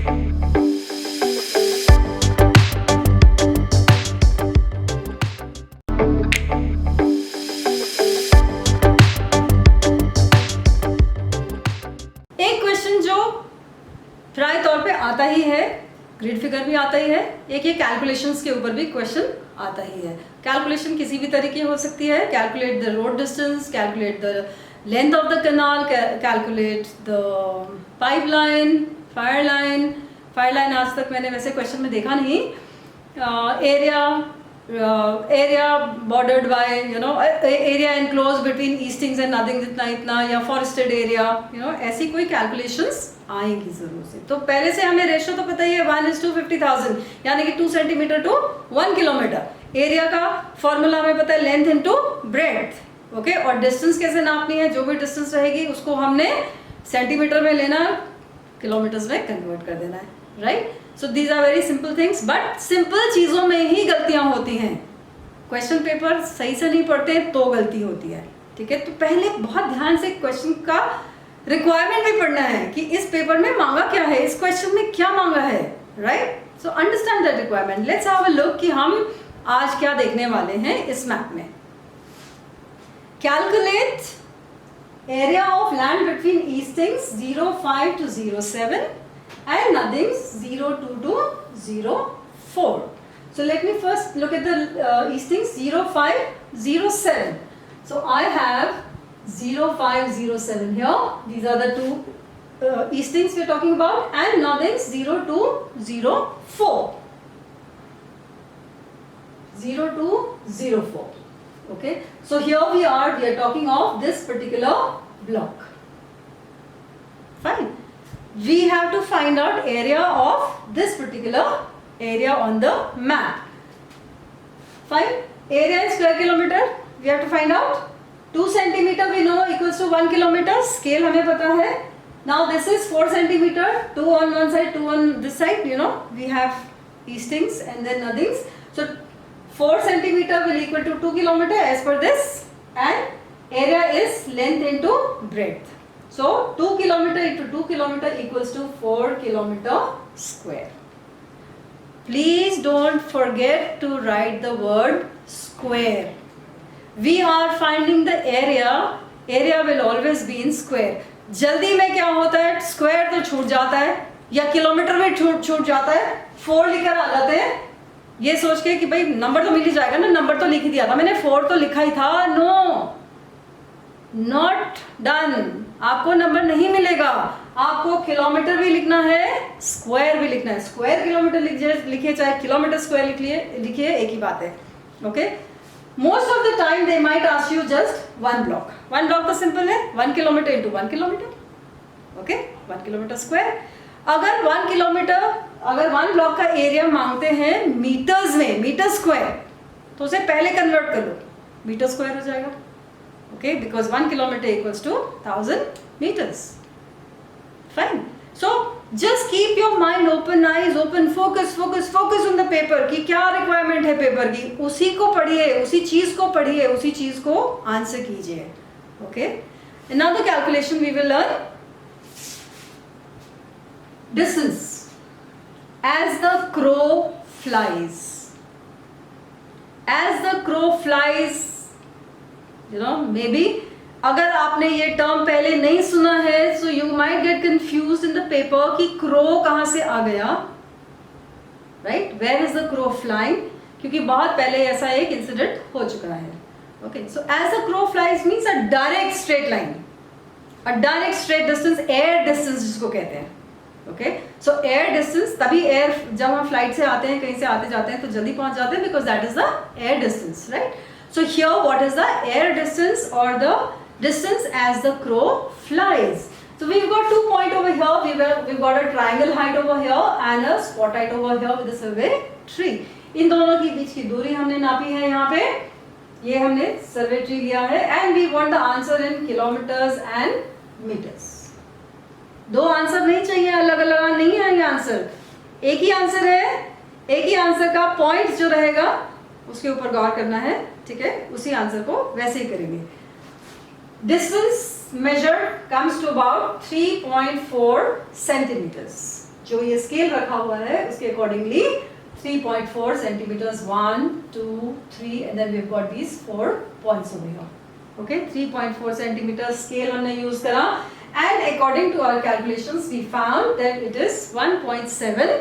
एक क्वेश्चन जो प्राय तौर पे आता ही है, ग्रिड फिगर भी आता ही है, एक ये कैलकुलेशंस के ऊपर भी क्वेश्चन आता ही है। कैलकुलेशन किसी भी तरीके हो सकती है, calculate the road distance, calculate the length of the canal, calculate the pipeline, fire line आज तक मैंने वैसे क्वेश्चन में देखा नहीं। Area bordered by area enclose between eastings and nothing, जितना इतना, या फॉरेस्टेड एरिया, ऐसी कोई कैलकुलेशंस आएंगी जरूर से। तो पहले से हमें रेशो तो पता ही है 1:50,000, यानी कि 2 सेंटीमीटर टू 1 किलोमीटर। एरिया का फॉर्मूला हमें पता है लेंथ इनटू ब्रेड्थ, ओके। और डिस्टेंस कैसे नापनी है, जो भी डिस्टेंस रहेगी उसको हमने सेंटीमीटर में लेना, किलोमीटर्स में कन्वर्ट कर देना है, right. So these are very simple things, but simple चीजों में ही गलतियां होती हैं। क्वेश्चन पेपर सही से नहीं पढ़ते तो गलती होती है, ठीक है। तो पहले बहुत ध्यान से क्वेश्चन का रिक्वायरमेंट भी पढ़ना है कि इस पेपर में मांगा क्या है, इस क्वेश्चन में क्या मांगा है, right. So understand that requirement. Let's have a look कि हम आज क्या देखने वाले हैं इस मैप में। Calculate area of land between eastings 05 to 07 and nothings 02 to 04. So let me first look at the eastings 0507. So I have 0507 here. These are the two eastings we are talking about, and nothings 0204. 0204. Okay. So here we are talking of this particular block. Fine. We have to find out area of this particular area on the map. Fine. Area in square kilometer. We have to find out. 2 centimeter we know equals to 1 kilometer. Scale हमें पता है. Now this is 4 centimeter. 2 on one side, 2 on this side. We have eastings and then nothings. So 4 centimeter will equal to 2 kilometer as per this. And area is length into breadth. So 2 kilometer into 2 kilometer equals to 4 kilometer square. Please don't forget to write the word square. We are finding the area. Area will always be in square. जल्दी में क्या होता है, square तो छूट जाता है या किलोमीटर में छूट जाता है, 4 लिखकर आ जाते हैं ये सोच के कि भाई नंबर तो मिल ही जाएगा ना, नंबर तो लिख ही दिया था मैंने, 4 तो लिखा ही था। No, not done. आपको नंबर नहीं मिलेगा, आपको किलोमीटर भी लिखना है, स्क्वायर भी लिखना है। स्क्वायर किलोमीटर लिखिए चाहे किलोमीटर स्क्वायर लिखिए, एक ही बात है, okay. Most of the time they might ask you just 1 block. 1 block तो सिंपल है, 1 kilometre into 1 kilometre, okay, 1 kilometre square. अगर 1 किलोमीटर, अगर 1 ब्लॉक का एरिया मांगते हैं मीटर्स में, मीटर स्क्वायर, तो उसे पहले कन्वर्ट कर लो, मीटर स्क्वायर हो जाएगा, okay, because 1 kilometer equals to 1000 meters. Fine. So just keep your mind open, eyes open, focus on the paper कि क्या requirement है पेपर की, उसी को पढ़िए, उसी चीज को पढ़िए, उसी चीज को आंसर कीजिए, okay. Another calculation we will learn. Distance as the crow flies. As the crow flies, maybe अगर आपने ये टर्म पहले नहीं सुना है, so you might get confused in the paper कि crow कहाँ से आ गया, right? Where is the crow flying? क्योंकि बहुत पहले ऐसा एक इंसिडेंट हो चुका है, okay? So as the crow flies means a direct straight line, a direct straight distance, air distance जिसको कहते हैं, okay? So air distance, तभी air जब हम फ्लाइट से आते हैं, कहीं से आते जाते हैं तो जल्दी पहुंच जाते हैं, because that is the air distance, right? So here what is the air distance or the distance as the crow flies? So we've got 2 points over here. We've got a triangle height over here and a spot height over here with a survey tree. इन दोनों के बीच की दूरी हमने नापी है यहाँ पे, ये हमने सर्वे ट्री लिया है, and we want the answer in kilometers and meters. 2 answer नहीं चाहिए, अलग अलग नहीं है ये आंसर, एक ही आंसर है, एक ही आंसर का पॉइंट जो रहेगा उसके ऊपर गौर करना है, ठीक है, उसी आंसर को वैसे ही करेंगे। Distance measured comes to about 3.4 centimetres, जो ये स्केल रखा हुआ है उसके accordingly 3.4 centimeters, 1, 2, 3, and then we've got these 4 points over here. Okay, 3.4 centimeters scale हमने use करा, and according to our calculations we found that it is 1.7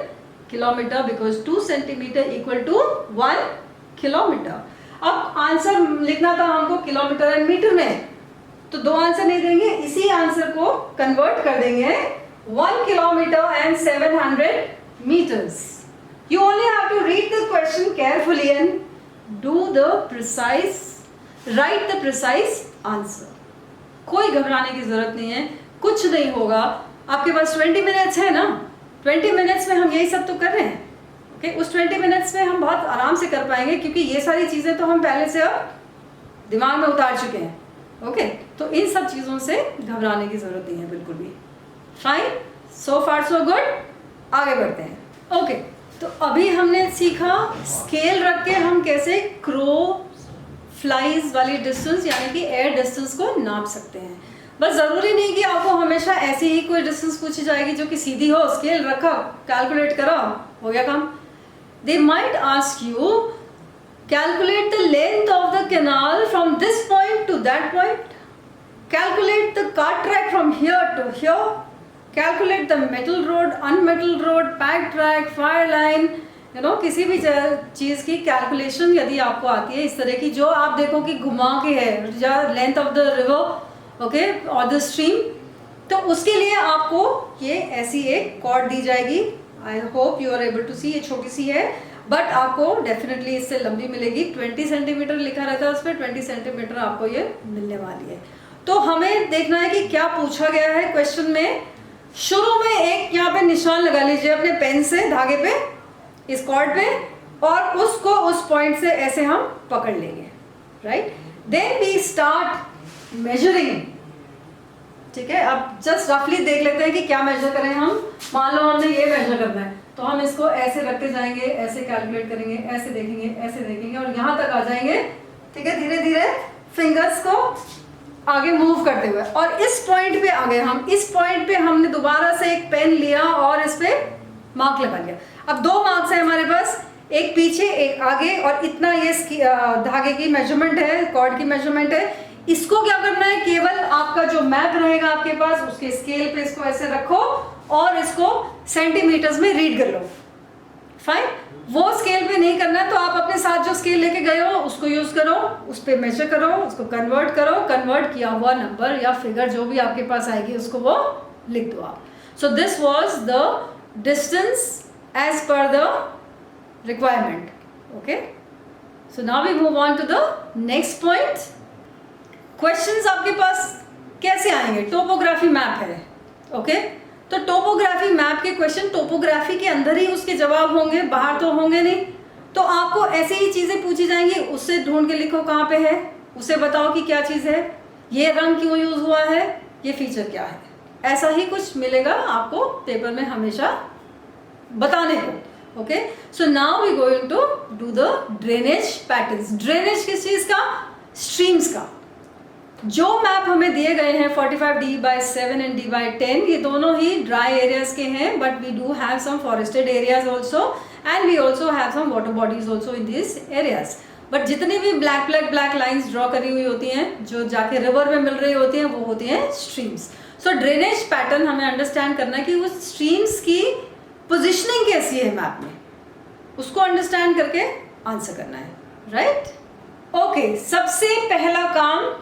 kilometer because 2 centimeter equal to 1 kilometer. अब answer लिखना था हमको kilometre and metre में, तो दो answer नहीं देंगे, इसी आंसर को कन्वर्ट कर देंगे 1 kilometer and 700 meters. You only have to read the question carefully and do the precise, write the precise answer. कोई घबराने की जरूरत नहीं है, कुछ नहीं होगा. आपके पास 20 मिनट्स है ना, 20 मिनट्स में हम यही सब तो कर रहे हैं. ओके, उस 20 मिनट्स में हम बहुत आराम से कर पाएंगे क्योंकि ये सारी चीज़ें तो हम पहले से अब दिमाग में उतार चुके हैं. ओके, तो इन सब चीज़ों से घबराने की जरूरत नहीं है बिल्कुल भी. फाइन, सो फार सो गुड. आगे बढ़ते हैं. ओके, तो अभी हमने सीखा स्केल रख के हम कैसे क्रो फ्लाइज वाली डिस्टेंस यानी कि एयर डिस्टेंस को नाप सकते हैं. बस ज़रूरी नहीं कि आपको हमेशा ऐसी ही कोई डिस्टेंस पूछी जाएगी जो कि सीधी हो, स्केल रखा, कैलकुलेट करा, हो गया काम. They might ask you calculate the length of the canal from this point to that point, calculate the car track from here to here, calculate the metal road, unmetal road, pack track, fire line, you know, किसी भी चीज़ की calculation यदि आपको आती है इस तरह की जो आप देखो कि घुमा के है या length of the river, okay, और द स्ट्रीम, तो उसके लिए आपको ये ऐसी एक कॉर्ड दी जाएगी. I hope you are able to see. ये छोटी सी है बट आपको डेफिनेटली इससे लंबी मिलेगी. 20 सेंटीमीटर लिखा रहता है उस पर, 20 सेंटीमीटर आपको ये मिलने वाली है. तो हमें देखना है कि क्या पूछा गया है क्वेश्चन में. शुरू में एक यहाँ पे निशान लगा लीजिए अपने पेन से धागे पे, इस कॉर्ड पे, और उसको उस पॉइंट से ऐसे हम पकड़ लेंगे. Right, then we start measuring. ठीक है, अब जस्ट रफली देख लेते हैं कि क्या मेजर करें हम. मान लो हमने ये मेजर करना है तो हम इसको ऐसे रखते जाएंगे, ऐसे कैलकुलेट करेंगे, ऐसे देखेंगे, ऐसे देखेंगे और यहाँ तक आ जाएंगे. ठीक है, धीरे धीरे फिंगर्स को आगे मूव करते हुए, और इस पॉइंट पे आ गए हम. इस पॉइंट पे हमने दोबारा से एक पेन लिया और इस पे मार्क लगा लिया. अब दो मार्क्स है हमारे पास, एक पीछे एक आगे, और इतना ये धागे की मेजरमेंट है, कॉर्ड की मेजरमेंट है. इसको क्या करना है, केवल आपका जो मैप रहेगा आपके पास उसके स्केल पे इसको ऐसे रखो और इसको सेंटीमीटर्स में रीड कर लो. फाइन, वो स्केल पे नहीं करना है तो आप अपने साथ जो स्केल लेके गए हो उसको यूज करो, उस पे मेजर करो, उसको कन्वर्ट करो, कन्वर्ट किया हुआ नंबर या फिगर जो भी आपके पास आएगी उसको वो लिख दो आप. So this was the distance as per the requirement. Okay, so now we move on to the next point. Questions आपके पास कैसे आएंगे, टोपोग्राफी मैप है. ओके, तो टोपोग्राफी मैप के क्वेश्चन टोपोग्राफी के अंदर ही उसके जवाब होंगे, बाहर तो होंगे नहीं. तो आपको ऐसे ही चीज़ें पूछी जाएंगी, उससे ढूंढ के लिखो कहाँ पे है, उसे बताओ कि क्या चीज़ है, ये रंग क्यों यूज हुआ है, ये फीचर क्या है. ऐसा ही कुछ मिलेगा आपको पेपर में हमेशा बताने को. Okay, so now we going to do the drainage patterns. Drainage किस चीज़ का, स्ट्रीम्स का. जो मैप हमें दिए गए हैं 45D/7 एंड D/10, ये दोनों ही ड्राई एरियाज के हैं, but we do have some forested areas also and we also have some water bodies also in this areas. But जितनी भी ब्लैक लाइंस ड्रॉ करी हुई होती हैं जो जाके रिवर में मिल रही होती हैं वो होती हैं स्ट्रीम्स. सो ड्रेनेज पैटर्न हमें अंडरस्टैंड करना है कि उस स्ट्रीम्स की पोजिशनिंग कैसी है मैप में, उसको अंडरस्टैंड करके आंसर करना है. राइट, ओके, सबसे पहला काम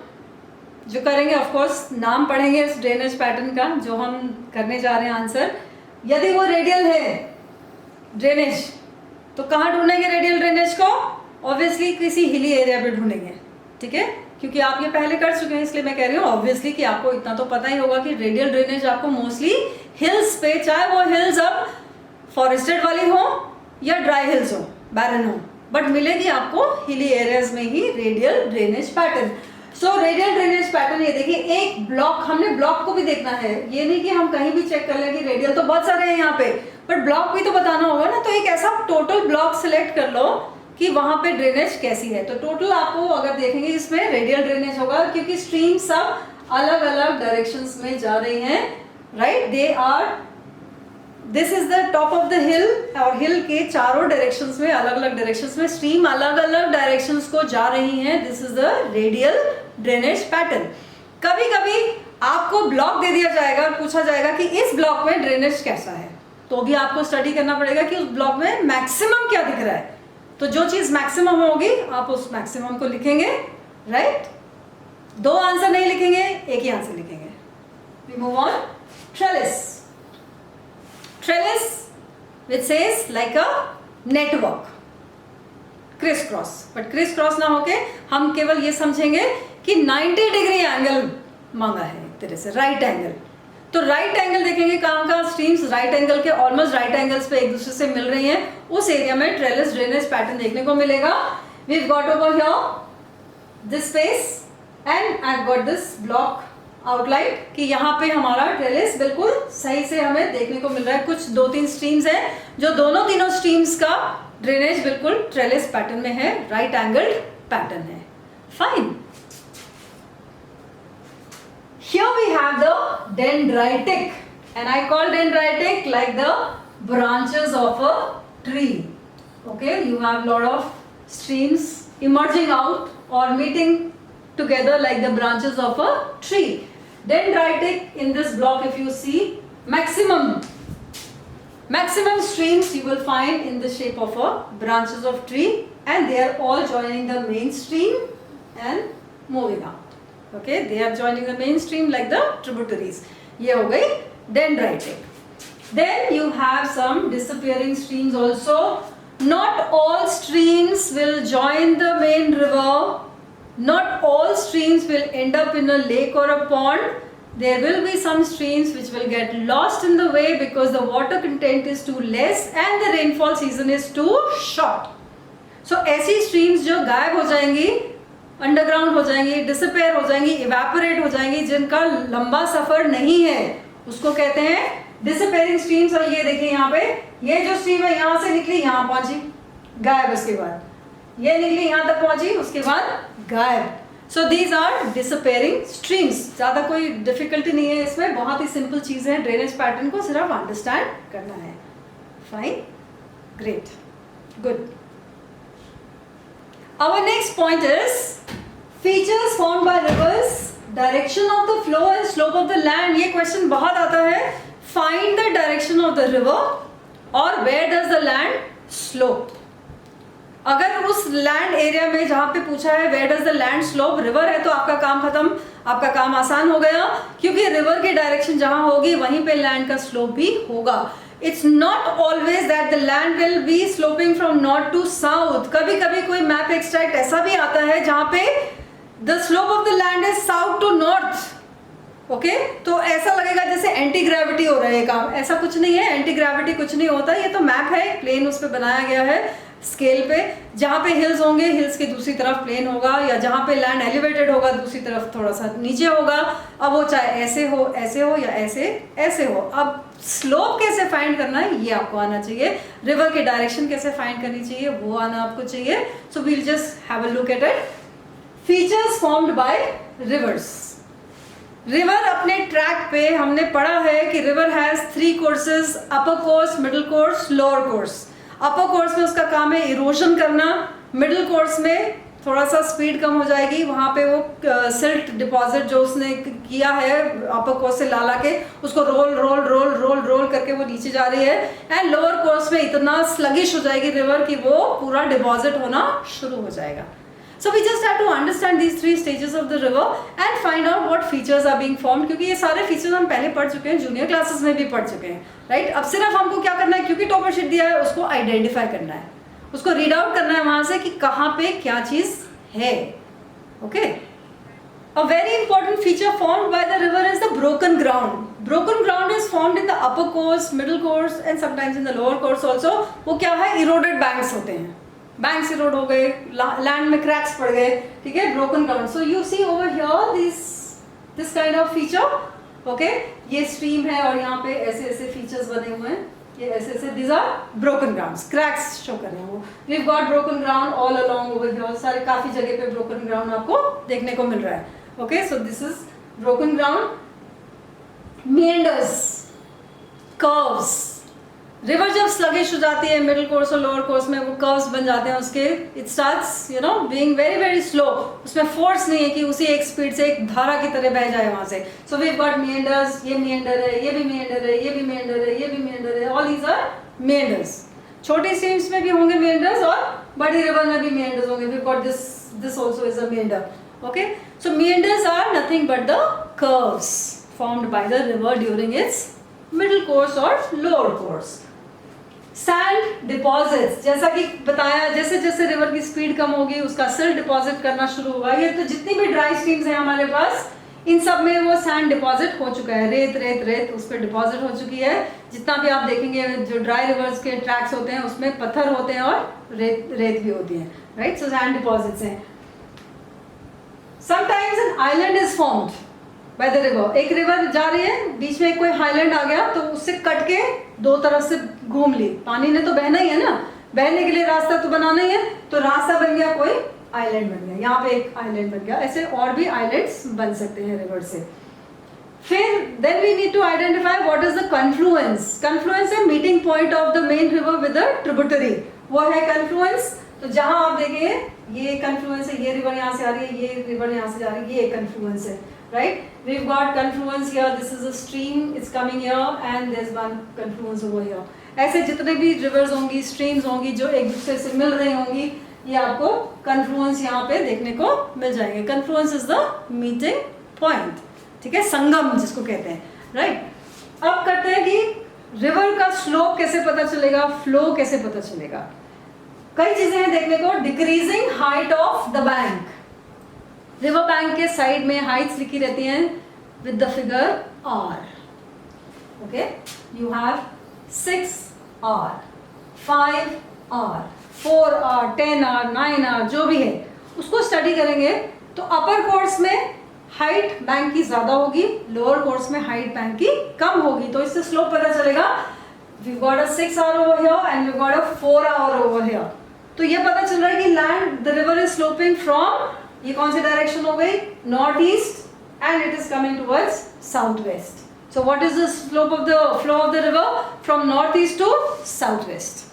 जो करेंगे, ऑफ कोर्स नाम पढ़ेंगे इस ड्रेनेज पैटर्न का जो हम करने जा रहे हैं आंसर. यदि वो रेडियल है ड्रेनेज तो कहाँ ढूंढेंगे रेडियल ड्रेनेज को, ऑब्वियसली किसी हिली एरिया पे ढूंढेंगे. ठीक है, क्योंकि आप ये पहले कर चुके हैं इसलिए मैं कह रही हूँ ऑब्वियसली कि आपको इतना तो पता ही होगा कि रेडियल ड्रेनेज आपको मोस्टली हिल्स पे, चाहे वो हिल्स अब फॉरेस्टेड वाली हो या ड्राई हिल्स हो, बैरन हो, बट मिलेगी आपको हिली एरियाज में ही radial drainage pattern. So radial drainage pattern, ये देखिए एक ब्लॉक, हमने ब्लॉक को भी देखना है. ये नहीं कि हम कहीं भी चेक कर लें कि रेडियल तो बहुत सारे हैं यहाँ पे, बट ब्लॉक भी तो बताना होगा ना. तो एक ऐसा टोटल ब्लॉक सिलेक्ट कर लो कि वहाँ पे ड्रेनेज कैसी है. तो टोटल आपको अगर देखेंगे इसमें रेडियल ड्रेनेज होगा क्योंकि स्ट्रीम सब अलग अलग डायरेक्शंस में जा रही हैं. Right, they are this is the top of the hill, और हिल के चारों डायरेक्शंस में, अलग अलग डायरेक्शंस में स्ट्रीम अलग अलग डायरेक्शंस को जा रही हैं. This is the radial drainage pattern. कभी कभी आपको ब्लॉक दे दिया जाएगा, पूछा जाएगा कि इस ब्लॉक में ड्रेनेज कैसा है, तो भी आपको स्टडी करना पड़ेगा कि उस ब्लॉक में मैक्सिमम क्या दिख रहा है. तो जो चीज मैक्सिमम होगी आप उस मैक्सिमम को लिखेंगे, राइट. दो आंसर नहीं लिखेंगे, एक ही आंसर लिखेंगे. We move on. Trellis. Trellis which says like a network, criss cross. But criss cross ना होके हम केवल ये समझेंगे कि 90 डिग्री एंगल मांगा है एक तरह से, राइट एंगल. तो राइट एंगल देखेंगे कहाँ का, स्ट्रीम्स राइट एंगल के, ऑलमोस्ट राइट एंगल्स पे एक दूसरे से मिल रही हैं, उस एरिया में ट्रेलिस ड्रेनेज पैटर्न देखने को मिलेगा. We have got over here this space and I have got this block outline कि यहाँ पे हमारा ट्रेलिस बिल्कुल सही से हमें देखने को मिल रहा है. कुछ 2-3 स्ट्रीम्स हैं जो दोनों तीनों स्ट्रीम्स का ड्रेनेज बिल्कुल ट्रेलिस पैटर्न में है, राइट एंगल्ड पैटर्न है. Fine. Here we have the dendritic, and I call dendritic like the branches of a tree. Okay, you have lot of streams emerging out or meeting together like the branches of a tree. Dendritic in this block, if you see, maximum streams you will find in the shape of a branches of tree, and they are all joining the main stream and moving out. Okay, they are joining the main stream like the tributaries. ये हो गई dendritic. Then you have some disappearing streams also. Not all streams will join the main river. Not all streams will end up in a lake or a pond. There will be some streams which will get lost in the way because the water content is too less and the rainfall season is too short. So ऐसी streams जो गायब हो जाएंगी, underground हो जाएंगी, disappear हो जाएंगी, evaporate हो जाएंगी, जिनका लंबा सफर नहीं है, उसको कहते हैं डिसअपेयरिंग स्ट्रीम्स. और ये देखिए यहाँ पे, ये जो स्ट्रीम है यहाँ से निकली यहाँ पहुंची, गायब. उसके बाद ये निकली यहाँ तक पहुंची, उसके बाद गायब. So these are disappearing streams. ज्यादा कोई डिफिकल्टी नहीं है इसमें, बहुत ही सिंपल चीज है. ड्रेनेज पैटर्न को सिर्फ अंडरस्टैंड करना है. Fine, great, good. Our next point is features formed by rivers, direction of the flow and slope of the land. ये question बहुत आता है. Find the direction of the river और where does the land slope. अगर उस land area में जहाँ पे पूछा है where does the land slope, river है, तो आपका काम खत्म, आपका काम आसान हो गया, क्योंकि रिवर की डायरेक्शन जहाँ होगी वहीं पे लैंड का स्लोप भी होगा. It's not always that the land will be sloping from north to south. कभी कभी कोई मैप एक्सट्रैक्ट ऐसा भी आता है जहाँ पे the slope of the land is south to north. Okay, तो ऐसा लगेगा जैसे एंटी ग्रेविटी हो रहा है काम. ऐसा कुछ नहीं है, एंटी ग्रेविटी कुछ नहीं होता. ये तो मैप है, प्लेन उस पर बनाया गया है स्केल पे. जहाँ पे हिल्स होंगे, हिल्स के दूसरी तरफ प्लेन होगा, या जहाँ पे लैंड एलिवेटेड होगा दूसरी तरफ थोड़ा सा नीचे होगा. अब वो चाहे ऐसे हो या ऐसे हो. अब स्लोप कैसे फाइंड करना है ये आपको आना चाहिए. रिवर की डायरेक्शन कैसे फाइंड करनी चाहिए वो आना आपको चाहिए. So we'll just have a look at it. Features formed by rivers. River अपने ट्रैक पे हमने पढ़ा है कि river has 3 courses, upper course, middle course, lower course. Upper course में उसका काम है इरोजन करना. मिडिल कोर्स में थोड़ा सा स्पीड कम हो जाएगी, वहाँ पे वो सिल्ट डिपॉजिट जो उसने किया है अपर कोर्स से ला के उसको रोल करके वो नीचे जा रही है. एंड लोअर कोर्स में इतना स्लगिश हो जाएगी रिवर कि वो पूरा डिपॉजिट होना शुरू हो जाएगा. So we just have to understand these 3 stages of the river and find out what features are being formed. क्योंकि ये सारे features हम पहले पढ़ चुके हैं, जूनियर क्लासेस में भी पढ़ चुके हैं, राइट. अब सिर्फ हमको क्या करना है, क्योंकि टॉपर शीट दिया है उसको आइडेंटिफाई करना है, उसको रीड आउट करना है वहां से कि कहाँ पे क्या चीज है. Okay. A very important feature formed by the river is the broken ground. Broken ground is formed in the upper course, middle course and sometimes in the lower course also. वो क्या है, eroded banks होते हैं. Banks Erode हो गए, land में cracks पड़ गए, ठीक है, broken ground. So you see over here this kind of feature. Okay, ये स्ट्रीम है और यहाँ पे ऐसे फीचर्स बने हुए हैं, ये ऐसे this are broken grounds, cracks show कर रहे हैं वो. We have got broken ground all along over here. सारे काफी जगह पे ब्रोकन ग्राउंड आपको देखने को मिल रहा है. Okay, so this is broken ground. meanders, curves, river जब स्लगिश हो जाती है मिडिल कोर्स और लोअर कोर्स में, वो कर्व्स बन जाते हैं उसके, it starts you know being very very slow, उसमें फोर्स नहीं है कि उसी एक स्पीड से एक धारा की तरह बह जाए वहां से. सो वी गॉट मेंडर्स, ये मेंडर है, ये भी मेंडर है, ये भी मेंडर है, ये भी मेंडर है, ऑल दीज आर मेंडर्स. छोटी स्ट्रीम्स में भी होंगे मेंडर्स और बड़ी रिवर में भी मेंडर्स होंगे. We got this also is a meander. Okay, so meanders are nothing but the curves formed by the river during its middle course or lower course. Sand deposits, जैसा कि बताया, जैसे जैसे रिवर की speed कम होगी उसका silt deposit करना शुरू होगा. ये तो जितनी भी ड्राई स्ट्रीम्स हैं हमारे पास, इन सब में वो सैंड डिपॉजिट हो चुका है. रेत रेत रेत उस पर डिपॉजिट हो चुकी है. जितना भी आप देखेंगे जो ड्राई रिवर्स के ट्रैक्स होते हैं उसमें पत्थर होते हैं और रेत रेत भी होती है. राइट, सो सैंड डिपॉजिट्स हैं. Sometimes an island is formed by the river. एक रिवर जा रही है, बीच में कोई हाईलैंड आ गया तो उससे कट के दो तरफ से घूम ली. पानी ने तो बहना ही है ना, बहने के लिए रास्ता तो बनाना ही है, तो रास्ता बन गया, कोई आइलैंड बन गया. यहाँ पे एक आइलैंड बन गया. ऐसे और भी आइलैंड्स बन सकते हैं रिवर से. फिर then we need to identify what is the confluence. Confluence है meeting point of the main river with the tributary. वो है कन्फ्लुएंस. तो जहां आप देखेंगे ये कन्फ्लुएंस है, ये रिवर यहाँ से आ रही है, ये रिवर यहाँ से जा रही है, ये कन्फ्लुएंस है. Right, we've got confluence here. This is a stream. It's coming here, and there's one confluence over here. ऐसे जितने भी rivers होंगी, streams होंगी जो एक दूसरे से मिल रही होंगी, ये आपको confluence यहाँ पे देखने को मिल जाएंगे. Confluence is the meeting point. ठीक है, संगम जिसको कहते हैं. Right. अब करते हैं कि river का slope कैसे पता चलेगा, flow कैसे पता चलेगा. कई चीजें हैं देखने को. Decreasing height of the bank. River bank के साइड में हाइट्स लिखी रहती हैं with the figure R. Okay, you have 6R, 5R, 4R, 10R, 9R, जो भी है उसको स्टडी करेंगे तो अपर कोर्स में हाइट बैंक की ज्यादा होगी, लोअर कोर्स में हाइट बैंक की कम होगी. तो इससे स्लोप पता चलेगा. We got a 6R over here and we got a 4R over here. तो ये पता चल रहा है कि land the river is sloping from, ये कौन सी डायरेक्शन हो गई, north east, and it is coming towards south west. So what is the slope of the flow of the river from north east to south west.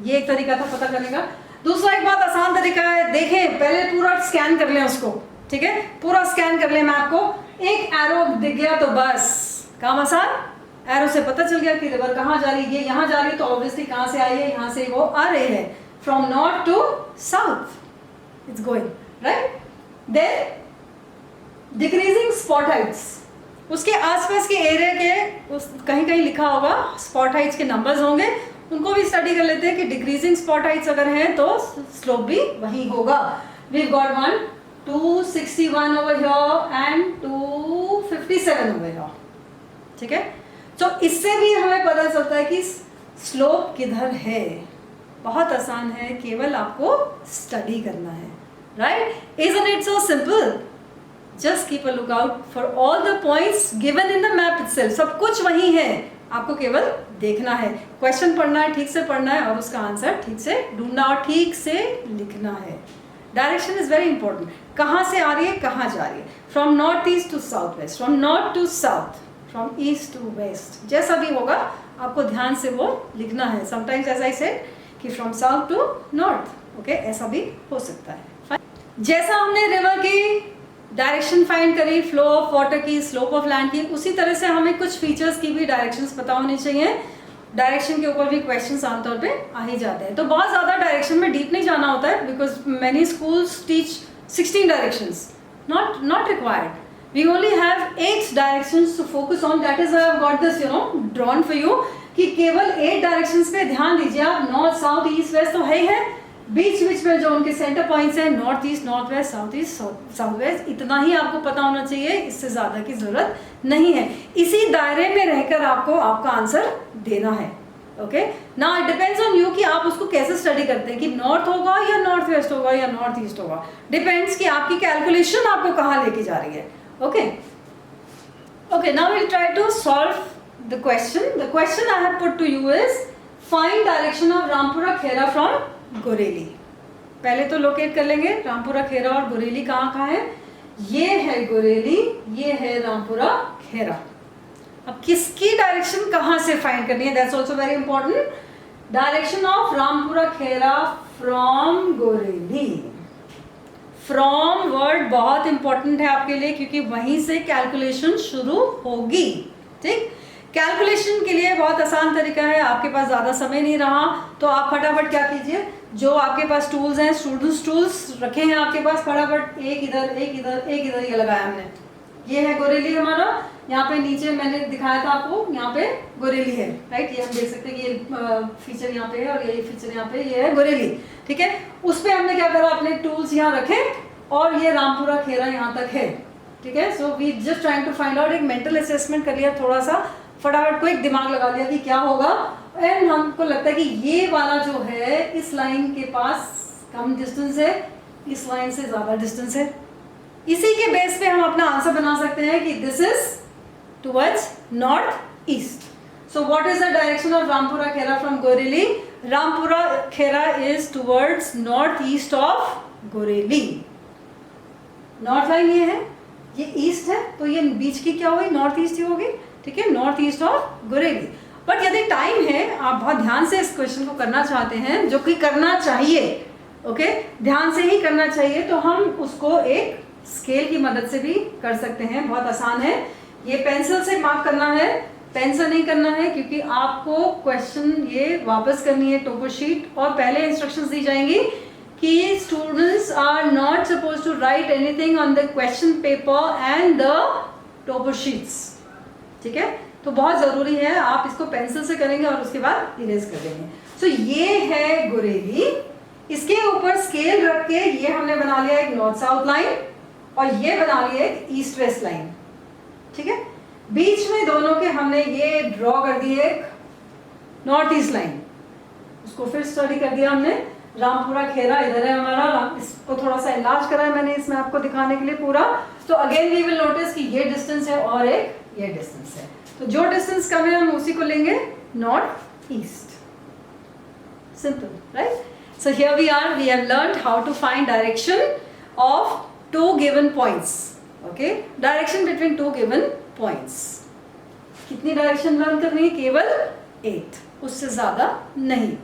ये एक तरीका था पता करने का. दूसरा एक बहुत आसान तरीका है, देखें पहले पूरा स्कैन कर लें उसको. ठीक है, पूरा स्कैन कर लें मैप को. एक एरो दिख गया तो बस काम आसान. एरो से पता चल गया कि रिवर कहाँ जा रही है. ये यहाँ जा रही है तो ऑब्वियसली कहाँ से आई है, यहाँ से वो आ रही है. From north to south it's going. Right, then decreasing spot heights. उसके आसपास के एरिया के कहीं कहीं लिखा होगा स्पॉट हाइट्स के नंबर्स होंगे, उनको भी स्टडी कर लेते हैं कि डिक्रीजिंग स्पॉट हाइट्स अगर हैं तो स्लोप भी वही होगा. We got 1 261 over here and 257 over here. ठीक है, तो इससे भी हमें पता चलता है कि स्लोप किधर है. बहुत आसान है, केवल आपको स्टडी करना है. Right? Isn't it so simple? Just keep a lookout for all the points given in the map itself. सब कुछ वही है, आपको केवल देखना है. क्वेश्चन पढ़ना है, ठीक से पढ़ना है और उसका आंसर ठीक से ढूंढना और ठीक से लिखना है. Direction is very important. कहाँ से आ रही है, कहाँ जा रही है. From north east to south west, from north to south, from east to west, जैसा भी होगा आपको ध्यान से वो लिखना है. समटाइम्स ऐसा ही सेड कि from south to north. Okay, ऐसा भी हो सकता है. जैसा हमने रिवर की डायरेक्शन फाइंड करी, फ्लो ऑफ वाटर की, स्लोप ऑफ लैंड की, उसी तरह से हमें कुछ फीचर्स की भी डायरेक्शंस पता होनी चाहिए. डायरेक्शन के ऊपर भी क्वेश्चंस आमतौर पे आ ही जाते हैं. तो बहुत ज़्यादा डायरेक्शन में डीप नहीं जाना होता है because many schools teach 16 directions. not required. We only have 8 directions to focus on. That is why I have got this drawn for you कि केवल 8 डायरेक्शंस पे ध्यान दीजिए आप. नॉर्थ साउथ ईस्ट वेस्ट तो है ही है, बीच बीच में जो उनके सेंटर पॉइंट्स हैं north east north west south east south west, इतना ही आपको पता होना चाहिए, इससे ज़्यादा की ज़रूरत नहीं है. इसी दायरे में रहकर आपको आपका आंसर देना है. ओके, ना इट डिपेंड्स ऑन यू कि आप उसको कैसे स्टडी करते हैं कि नॉर्थ होगा या नॉर्थ वेस्ट होगा या नॉर्थ ईस्ट होगा. डिपेंड्स कि आपकी कैलकुलेशन आपको कहाँ लेके जा रही है. Okay okay, now will try to solve the question I have put to you is find direction of Rampura Khera from Goreli. पहले तो लोकेट कर लेंगे रामपुरा खेरा और गोरेली कहाँ है. ये है गोरेली, ये है रामपुरा खेरा. अब किसकी डायरेक्शन कहाँ से फाइंड करनी है, that's also very important. Direction of Rampura Khera from Goreli. From word बहुत इंपॉर्टेंट है आपके लिए, क्योंकि वहीं से कैलकुलेशन शुरू होगी. ठीक, कैलकुलेशन के लिए बहुत आसान तरीका है. आपके पास ज़्यादा समय नहीं रहा तो आप फटाफट क्या कीजिए, जो आपके पास टूल्स हैं, स्टूडेंट्स टूल्स रखे हैं आपके पास, फटाफट एक इधर एक इधर एक इधर ये लगाया हमने. ये है गोरेली हमारा. यहाँ पे नीचे मैंने दिखाया था आपको, यहाँ पे गोरेली है, राइट. ये हम देख सकते हैं कि ये फीचर यहाँ पे है और ये फीचर यहाँ पे, ये है गोरेली. ठीक है, उस पर हमने क्या करा, अपने टूल्स यहाँ रखे और ये रामपुरा खेरा यहाँ तक है. ठीक है, so we just trying to find out, एक मेंटल असेसमेंट कर लिया, थोड़ा सा फटाफट को एक दिमाग लगा लिया कि क्या होगा. एंड हमको लगता है कि ये वाला जो है इस लाइन के पास कम डिस्टेंस है, इस लाइन से ज़्यादा डिस्टेंस है. इसी के बेस पे हम अपना आंसर बना सकते हैं कि this is towards north east. So what is the direction of Rampura Khera from Goreli? Rampura Khera is towards north east of Goreli. North line ये है, ये ईस्ट है, तो ये बीच की क्या होगी, नॉर्थ ईस्ट ही होगी. ठीक है, नॉर्थ ईस्ट ऑफ गोरेली. बट यदि टाइम है, आप बहुत ध्यान से इस क्वेश्चन को करना चाहते हैं, जो कि करना चाहिए, ओके, ध्यान से ही करना चाहिए, तो हम उसको एक स्केल की मदद से भी कर सकते हैं. बहुत आसान है. ये पेंसिल से मार्क करना है, पेन से नहीं करना है, क्योंकि आपको क्वेश्चन ये वापस करनी है टोपो शीट, और पहले इंस्ट्रक्शंस दी जाएंगी कि students are not suppose to write anything on the question paper and the topo sheets. ठीक है, तो बहुत ज़रूरी है, आप इसको पेंसिल से करेंगे और उसके बाद इरेज कर देंगे. सो ये है गोरेली. इसके ऊपर स्केल रख के ये हमने बना लिया एक नॉर्थ साउथ लाइन, और ये बना लिया एक ईस्ट वेस्ट लाइन. ठीक है, बीच में दोनों के हमने ये ड्रॉ कर दी एक नॉर्थ ईस्ट लाइन. उसको फिर स्टडी कर दिया हमने. रामपुरा खेरा इधर है हमारा, इसको थोड़ा सा इलाज करा है मैंने इसमें आपको दिखाने के लिए पूरा. तो अगेन वी विल नोटिस कि ये डिस्टेंस है और एक ये डिस्टेंस है, तो जो डिस्टेंस कम है हम उसी को लेंगे north east. Simple, right. So here we are, we have learned how to find direction of two given points. Okay, direction between two given points. कितनी डायरेक्शन लर्न करनी है? केवल 8, उससे ज्यादा नहीं.